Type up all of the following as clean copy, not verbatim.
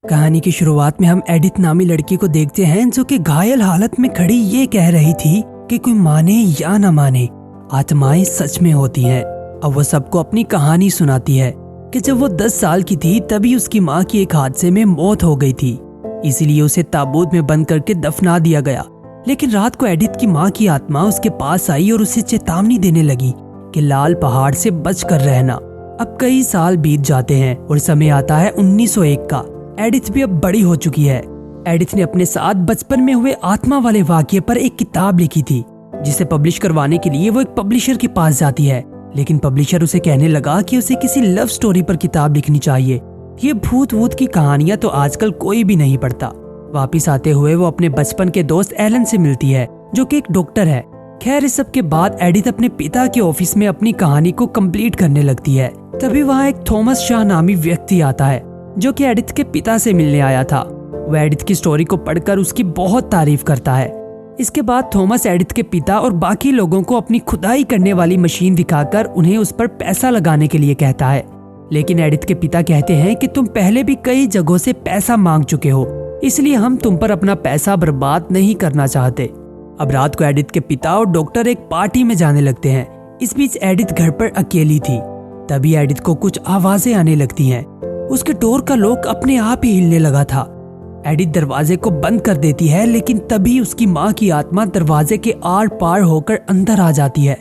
कहानी की शुरुआत में हम एडिथ नामी लड़की को देखते हैं जो कि घायल हालत में खड़ी ये कह रही थी कि कोई माने या न माने, आत्माएं सच में होती हैं। अब वो सबको अपनी कहानी सुनाती है कि जब वो 10 साल की थी तभी उसकी माँ की एक हादसे में मौत हो गई थी, इसीलिए उसे ताबूत में बंद करके दफना दिया गया। लेकिन रात को एडिथ की माँ की आत्मा उसके पास आई और उसे चेतावनी देने लगी कि लाल पहाड़ से बच कर रहना। अब कई साल बीत जाते हैं और समय आता है 1901 का। एडिथ भी अब बड़ी हो चुकी है। एडिथ ने अपने साथ बचपन में हुए आत्मा वाले वाकये पर एक किताब लिखी थी, जिसे पब्लिश करवाने के लिए वो एक पब्लिशर के पास जाती है। लेकिन पब्लिशर उसे कहने लगा कि उसे किसी लव स्टोरी पर किताब लिखनी चाहिए। ये भूत वूत की कहानियां तो आजकल कोई भी नहीं पढ़ता। वापिस आते हुए वो अपने बचपन के दोस्त एलन से मिलती है, जो कि एक डॉक्टर है। खैर, इस सब के बाद एडिथ अपने पिता के ऑफिस में अपनी कहानी को कंप्लीट करने लगती है। तभी वहाँ एक थॉमस शाह नामी व्यक्ति आता है, जो कि एडिथ के पिता से मिलने आया था। वह एडिथ की स्टोरी को पढ़कर उसकी बहुत तारीफ करता है। इसके बाद थॉमस एडिथ के पिता और बाकी लोगों को अपनी खुदाई करने वाली मशीन दिखाकर उन्हें उस पर पैसा लगाने के लिए कहता है। लेकिन एडिथ के पिता कहते हैं कि तुम पहले भी कई जगहों से पैसा मांग चुके हो, इसलिए हम तुम पर अपना पैसा बर्बाद नहीं करना चाहते। अब रात को एडिथ के पिता और डॉक्टर एक पार्टी में जाने लगते हैं। इस बीच एडिथ घर पर अकेली थी। तभी एडिथ को कुछ आवाजें आने लगती हैं। उसके डोर का लॉक अपने आप ही हिलने लगा था। एडिथ दरवाजे को बंद कर देती है, लेकिन तभी उसकी माँ की आत्मा दरवाजे के आर पार होकर अंदर आ जाती है।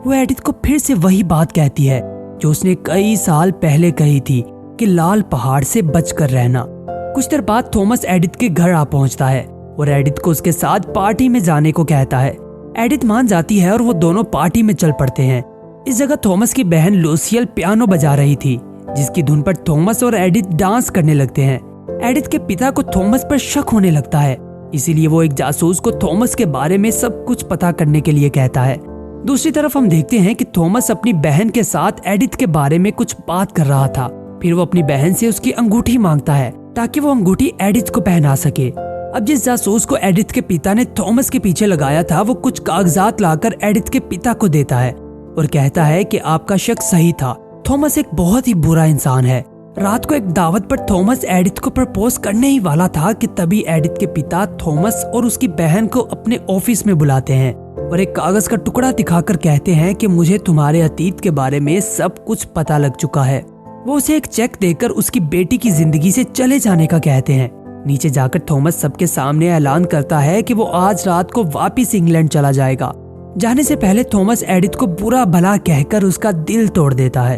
वो एडिथ को फिर से वही बात कहती है जो उसने कई साल पहले कही थी कि लाल पहाड़ से बचकर रहना। कुछ देर बाद थॉमस एडिथ के घर आ पहुंचता है और एडिथ को उसके साथ पार्टी में जाने को कहता है। एडिथ मान जाती है और वो दोनों पार्टी में चल पड़ते हैं। इस जगह थॉमस की बहन लूसियल पियानो बजा रही थी, जिसकी धुन पर थॉमस और एडिथ डांस करने लगते हैं। एडिथ के पिता को थॉमस पर शक होने लगता है, इसीलिए वो एक जासूस को थॉमस के बारे में सब कुछ पता करने के लिए कहता है। दूसरी तरफ हम देखते हैं कि थॉमस अपनी बहन के साथ एडिथ के बारे में कुछ बात कर रहा था। फिर वो अपनी बहन से उसकी अंगूठी मांगता है ताकि वो अंगूठी एडिथ को पहना सके। अब जिस जासूस को एडिथ के पिता ने थॉमस के पीछे लगाया था, वो कुछ कागजात लाकर एडिथ के पिता को देता है और कहता है कि आपका शक सही था, थॉमस एक बहुत ही बुरा इंसान है। रात को एक दावत पर थॉमस एडिथ को प्रपोज करने ही वाला था कि तभी एडिथ के पिता थॉमस और उसकी बहन को अपने ऑफिस में बुलाते हैं और एक कागज का टुकड़ा दिखाकर कहते हैं कि मुझे तुम्हारे अतीत के बारे में सब कुछ पता लग चुका है। वो उसे एक चेक देकर उसकी बेटी की जिंदगी से चले जाने का कहते हैं। नीचे जाकर थॉमस सबके सामने ऐलान करता है कि वो आज रात को वापिस इंग्लैंड चला जाएगा। जाने से पहले थॉमस एडिथ को बुरा भला कहकर उसका दिल तोड़ देता है।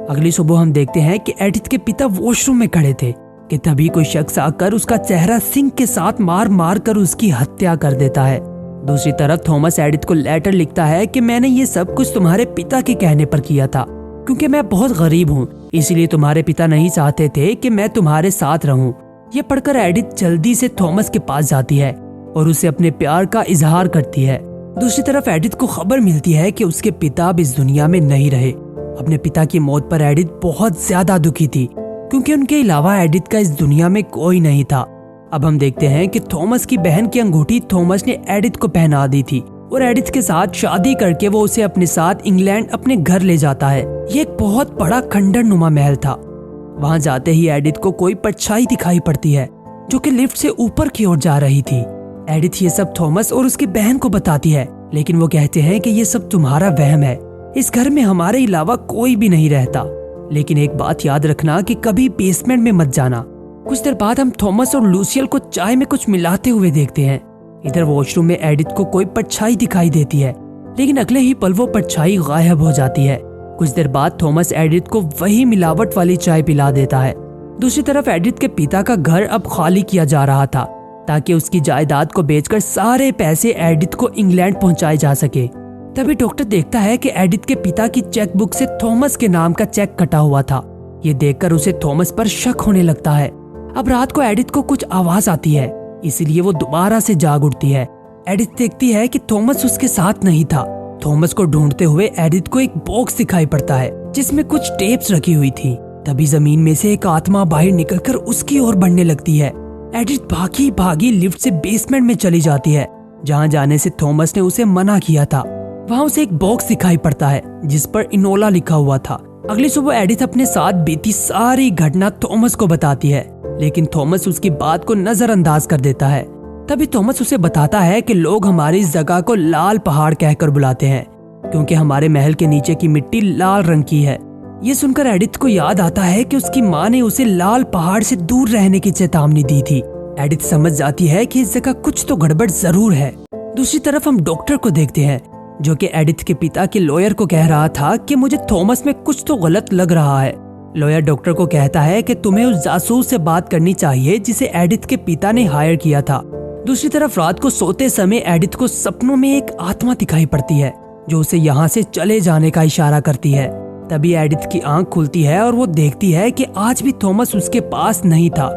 अगली सुबह हम देखते हैं कि एडिथ के पिता वॉशरूम में खड़े थे कि तभी कोई शख्स आकर उसका चेहरा सिंक के साथ मार मार कर उसकी हत्या कर देता है। दूसरी तरफ थॉमस एडिथ को लेटर लिखता है कि मैंने ये सब कुछ तुम्हारे पिता के कहने पर किया था, क्योंकि मैं बहुत गरीब हूँ, इसलिए तुम्हारे पिता नहीं चाहते थे कि मैं तुम्हारे साथ रहूं। ये पढ़कर एडिथ जल्दी से थॉमस के पास जाती है और उसे अपने प्यार का इजहार करती है। दूसरी तरफ एडिथ को खबर मिलती है कि उसके पिता अब इस दुनिया में नहीं रहे। अपने पिता की मौत पर एडिथ बहुत ज्यादा दुखी थी, क्योंकि उनके अलावा एडिथ का इस दुनिया में कोई नहीं था। अब हम देखते हैं कि थॉमस की बहन की अंगूठी थॉमस ने एडिथ को पहना दी थी और एडिथ के साथ शादी करके वो उसे अपने साथ इंग्लैंड अपने घर ले जाता है। ये एक बहुत बड़ा खंडर नुमा महल था। वहाँ जाते ही एडिथ को कोई परछाई दिखाई पड़ती है जो कि लिफ्ट से ऊपर की ओर जा रही थी। एडिथ ये सब थॉमस और उसकी बहन को बताती है, लेकिन वो कहते हैं कि ये सब तुम्हारा वहम है, इस घर में हमारे अलावा कोई भी नहीं रहता। लेकिन एक बात याद रखना कि कभी बेसमेंट में मत जाना। कुछ देर बाद हम थॉमस और लूसियल को चाय में कुछ मिलाते हुए देखते हैं। इधर वॉशरूम में एडिथ को कोई परछाई दिखाई देती है, लेकिन अगले ही पल वो परछाई गायब हो जाती है। कुछ देर बाद थॉमस एडिथ को वही मिलावट वाली चाय पिला देता है। दूसरी तरफ एडिथ के पिता का घर अब खाली किया जा रहा था ताकि उसकी जायदाद को बेचकर सारे पैसे एडिथ को इंग्लैंड पहुंचाए जा सके। तभी डॉक्टर देखता है कि एडिथ के पिता की चेकबुक से थॉमस के नाम का चेक कटा हुआ था। ये देखकर उसे थॉमस पर शक होने लगता है। अब रात को एडिथ को कुछ आवाज आती है, इसलिए वो दोबारा से जाग उठती है। एडिथ देखती है कि थॉमस उसके साथ नहीं था। थॉमस को ढूंढते हुए एडिथ को एक बॉक्स दिखाई पड़ता है जिसमें कुछ टेप्स रखी हुई थी। तभी जमीन में से एक आत्मा बाहर निकलकर उसकी ओर बढ़ने लगती है। एडिथ भागी भागी लिफ्ट से बेसमेंट में चली जाती है, जहाँ जाने से थॉमस ने उसे मना किया था। वहाँ उसे एक बॉक्स दिखाई पड़ता है जिस पर इनोला लिखा हुआ था। अगली सुबह एडिथ अपने साथ बीती सारी घटना थॉमस को बताती है लेकिन थॉमस उसकी बात को नजरअंदाज कर देता है। तभी थॉमस उसे बताता है कि लोग हमारी इस जगह को लाल पहाड़ कहकर बुलाते हैं क्योंकि हमारे महल के नीचे की मिट्टी लाल रंग की है। ये सुनकर एडिथ को याद आता है कि उसकी माँ ने उसे लाल पहाड़ से दूर रहने की चेतावनी दी थी। एडिथ समझ जाती है कि इस जगह कुछ तो गड़बड़ जरूर है। दूसरी तरफ हम डॉक्टर को देखते हैं जो कि एडिथ के पिता के लॉयर को कह रहा था कि मुझे थॉमस में कुछ तो गलत लग रहा है। लॉयर डॉक्टर को कहता है कि तुम्हें उस जासूस से बात करनी चाहिए जिसे एडिथ के पिता ने हायर किया था। दूसरी तरफ रात को सोते समय एडिथ को सपनों में एक आत्मा दिखाई पड़ती है जो उसे यहाँ से चले जाने का इशारा करती है। तभी एडिथ की आंख खुलती है और वो देखती है कि आज भी थॉमस उसके पास नहीं था।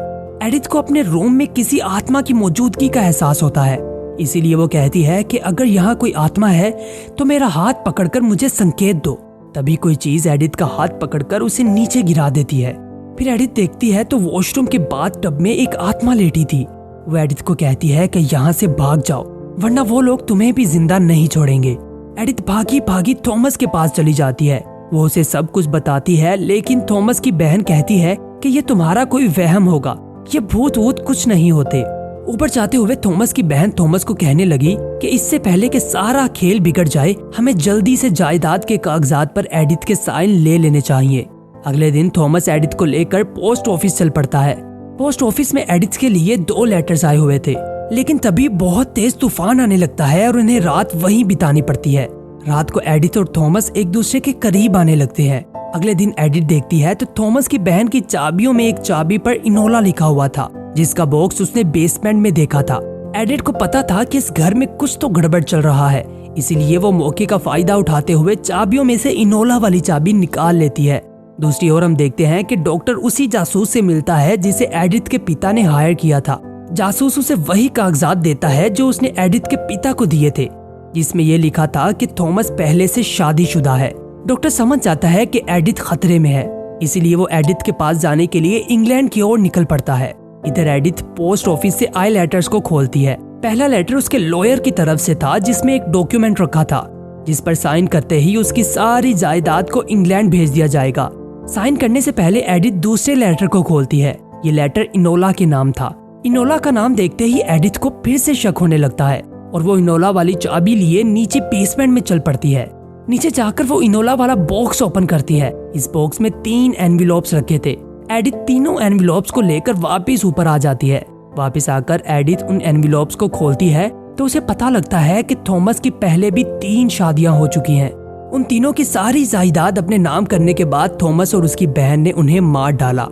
एडिथ को अपने रूम में किसी आत्मा की मौजूदगी का एहसास होता है, इसीलिए वो कहती है कि अगर यहाँ कोई आत्मा है तो मेरा हाथ पकड़कर मुझे संकेत दो। तभी कोई चीज एडिथ का हाथ पकड़कर उसे नीचे गिरा देती है। फिर एडिथ देखती है तो वॉशरूम के बाथटब में एक आत्मा लेटी थी। वो एडिथ को कहती है कि यहाँ से भाग जाओ वरना वो लोग तुम्हें भी जिंदा नहीं छोड़ेंगे। एडिथ भागी भागी थॉमस के पास चली जाती है। वो उसे सब कुछ बताती है, लेकिन थॉमस की बहन कहती है कि ये तुम्हारा कोई वहम होगा, ये भूत वूत कुछ नहीं होते। ऊपर जाते हुए थॉमस की बहन थॉमस को कहने लगी कि इससे पहले कि सारा खेल बिगड़ जाए हमें जल्दी से जायदाद के कागजात पर एडिथ के साइन ले लेने चाहिए। अगले दिन थॉमस एडिथ को लेकर पोस्ट ऑफिस चल पड़ता है। पोस्ट ऑफिस में एडिथ के लिए 2 लेटर्स आए हुए थे, लेकिन तभी बहुत तेज तूफान आने लगता है और उन्हें रात वहीं बितानी पड़ती है। रात को एडिथ और थॉमस एक दूसरे के करीब आने लगते हैं। अगले दिन एडिथ देखती है तो थॉमस की बहन की चाबियों में एक चाबी पर इनोला लिखा हुआ था, जिसका बॉक्स उसने बेसमेंट में देखा था। एडिथ को पता था कि इस घर में कुछ तो गड़बड़ चल रहा है, इसीलिए वो मौके का फायदा उठाते हुए चाबियों में से इनोला वाली चाबी निकाल लेती है। दूसरी ओर हम देखते हैं कि डॉक्टर उसी जासूस से मिलता है जिसे एडिथ के पिता ने हायर किया था। जासूस उसे वही कागजात देता है जो उसने एडिथ के पिता को दिए थे, जिसमें यह लिखा था कि थॉमस पहले से शादीशुदा है। डॉक्टर समझ जाता है कि एडिथ खतरे में है, इसीलिए वो एडिथ के पास जाने के लिए इंग्लैंड की ओर निकल पड़ता है। इधर एडिथ पोस्ट ऑफिस से आए लेटर्स को खोलती है। पहला लेटर उसके लॉयर की तरफ से था, जिसमें एक डॉक्यूमेंट रखा था जिस पर साइन करते ही उसकी सारी जायदाद को इंग्लैंड भेज दिया जाएगा। साइन करने से पहले एडिथ दूसरे लेटर को खोलती है। ये लेटर इनोला के नाम था। इनोला का नाम देखते ही एडिथ को फिर से शक होने लगता है और वो इनोला वाली चाबी लिए नीचे बेसमेंट में चल पड़ती है। नीचे जाकर वो इनोला वाला बॉक्स ओपन करती है। इस बॉक्स में 3 एनविलोप्स रखे थे। एडिथ तीनों एनविलोप्स को लेकर वापस ऊपर आ जाती है। वापस आकर एडिथ उन एनविलोप्स को खोलती है तो उसे पता लगता है कि थॉमस की पहले भी 3 शादियां हो चुकी हैं। उन तीनों की सारी जायदाद अपने नाम करने के बाद थॉमस और उसकी बहन ने उन्हें मार डाला।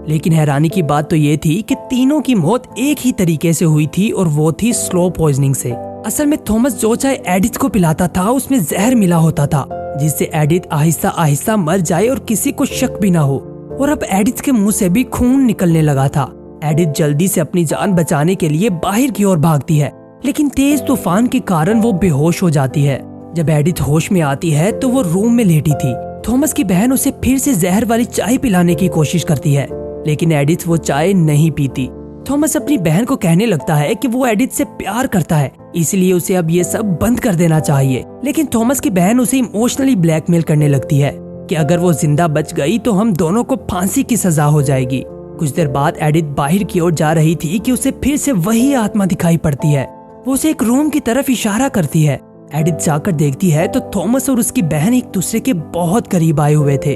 लेकिन हैरानी की बात तो ये थी कि तीनों की मौत एक ही तरीके से हुई थी और वो थी स्लो पॉइजनिंग से। असल में थॉमस जो चाय एडिथ को पिलाता था उसमें जहर मिला होता था, जिससे एडिथ आहिस्ता आहिस्ता मर जाए और किसी को शक भी ना हो। और अब एडिथ के मुंह से भी खून निकलने लगा था। एडिथ जल्दी से अपनी जान बचाने के लिए बाहर की ओर भागती है, लेकिन तेज तूफान के कारण वो बेहोश हो जाती है। जब एडिथ होश में आती है तो वो रूम में लेटी थी। थॉमस की बहन उसे फिर से जहर वाली चाय पिलाने की कोशिश करती है, लेकिन एडिथ वो चाय नहीं पीती। थॉमस अपनी बहन को कहने लगता है कि वो एडिथ से प्यार करता है, इसलिए उसे अब ये सब बंद कर देना चाहिए। लेकिन थॉमस की बहन उसे इमोशनली ब्लैकमेल करने लगती है कि अगर वो जिंदा बच गई तो हम दोनों को फांसी की सजा हो जाएगी। कुछ देर बाद एडिथ बाहर की ओर जा रही थी कि उसे फिर से वही आत्मा दिखाई पड़ती है। वो उसे एक रूम की तरफ इशारा करती है। एडिथ जाकर देखती है तो थॉमस और उसकी बहन एक दूसरे के बहुत करीब आए हुए थे।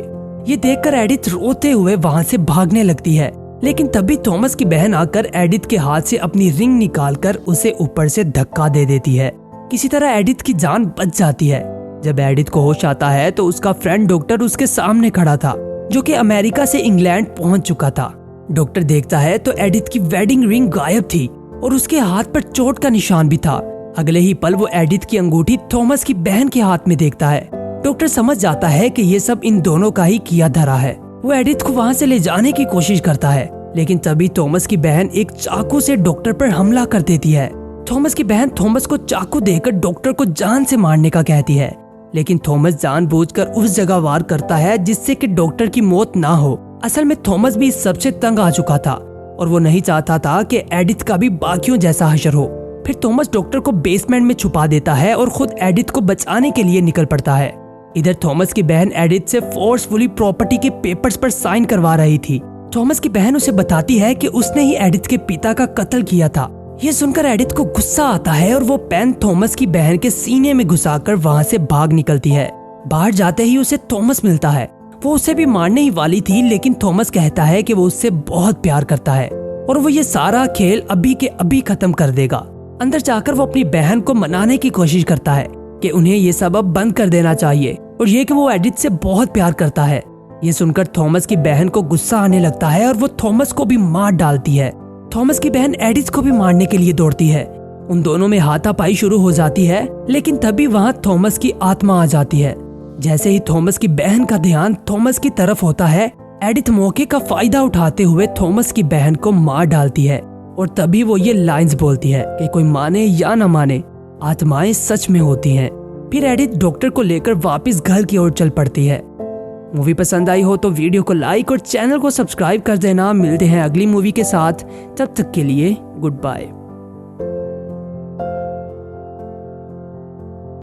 ये देखकर एडिथ रोते हुए वहाँ से भागने लगती है, लेकिन तभी थॉमस की बहन आकर एडिथ के हाथ से अपनी रिंग निकालकर उसे ऊपर से धक्का दे देती है। किसी तरह एडिथ की जान बच जाती है। जब एडिथ को होश आता है तो उसका फ्रेंड डॉक्टर उसके सामने खड़ा था, जो कि अमेरिका से इंग्लैंड पहुंच चुका था। डॉक्टर देखता है तो एडिथ की वेडिंग रिंग गायब थी और उसके हाथ पर चोट का निशान भी था। अगले ही पल वो एडिथ की अंगूठी थॉमस की बहन के हाथ में देखता है। डॉक्टर समझ जाता है कि ये सब इन दोनों का ही किया धरा है। वो एडिथ को वहाँ से ले जाने की कोशिश करता है, लेकिन तभी थॉमस की बहन एक चाकू से डॉक्टर पर हमला कर देती है। थॉमस की बहन थॉमस को चाकू देकर डॉक्टर को जान से मारने का कहती है, लेकिन थॉमस जानबूझकर उस जगह वार करता है जिससे कि डॉक्टर की मौत ना हो। असल में थॉमस भी इस सबसे तंग आ चुका था और वो नहीं चाहता था कि एडिथ का भी बाकियों जैसा हशर हो। फिर थॉमस डॉक्टर को बेसमेंट में छुपा देता है और खुद एडिथ को बचाने के लिए निकल पड़ता है। इधर थॉमस की बहन एडिथ से फोर्सफुली प्रॉपर्टी के पेपर्स पर साइन करवा रही थी। थॉमस की बहन उसे बताती है कि उसने ही एडिथ के पिता का कत्ल किया था। ये सुनकर एडिथ को गुस्सा आता है और वो पेन थॉमस की बहन के सीने में घुसाकर वहाँ से भाग निकलती है। बाहर जाते ही उसे थॉमस मिलता है। वो उसे भी मारने ही वाली थी, लेकिन थॉमस कहता है कि वो उससे बहुत प्यार करता है और वो ये सारा खेल अभी के अभी खत्म कर देगा। अंदर जाकर वो अपनी बहन को मनाने की कोशिश करता है कि उन्हें ये सब अब बंद कर देना चाहिए और ये कि वो एडिथ से बहुत प्यार करता है। ये सुनकर थॉमस की बहन को गुस्सा आने लगता है और वो थॉमस को भी मार डालती है। थॉमस की बहन एडिथ को भी मारने के लिए दौड़ती है। उन दोनों में हाथापाई शुरू हो जाती है, लेकिन तभी वहाँ थॉमस की आत्मा आ जाती है। जैसे ही थॉमस की बहन का ध्यान थॉमस की तरफ होता है, एडिथ मौके का फायदा उठाते हुए थॉमस की बहन को मार डालती है और तभी वो ये लाइंस बोलती है कि कोई माने या न माने, आत्माएं सच में होती हैं। फिर एडिथ डॉक्टर को लेकर वापस घर की ओर चल पड़ती है। मूवी पसंद आई हो तो वीडियो को लाइक और चैनल को सब्सक्राइब कर देना। मिलते हैं अगली मूवी के साथ, तब तक के लिए गुड बाय।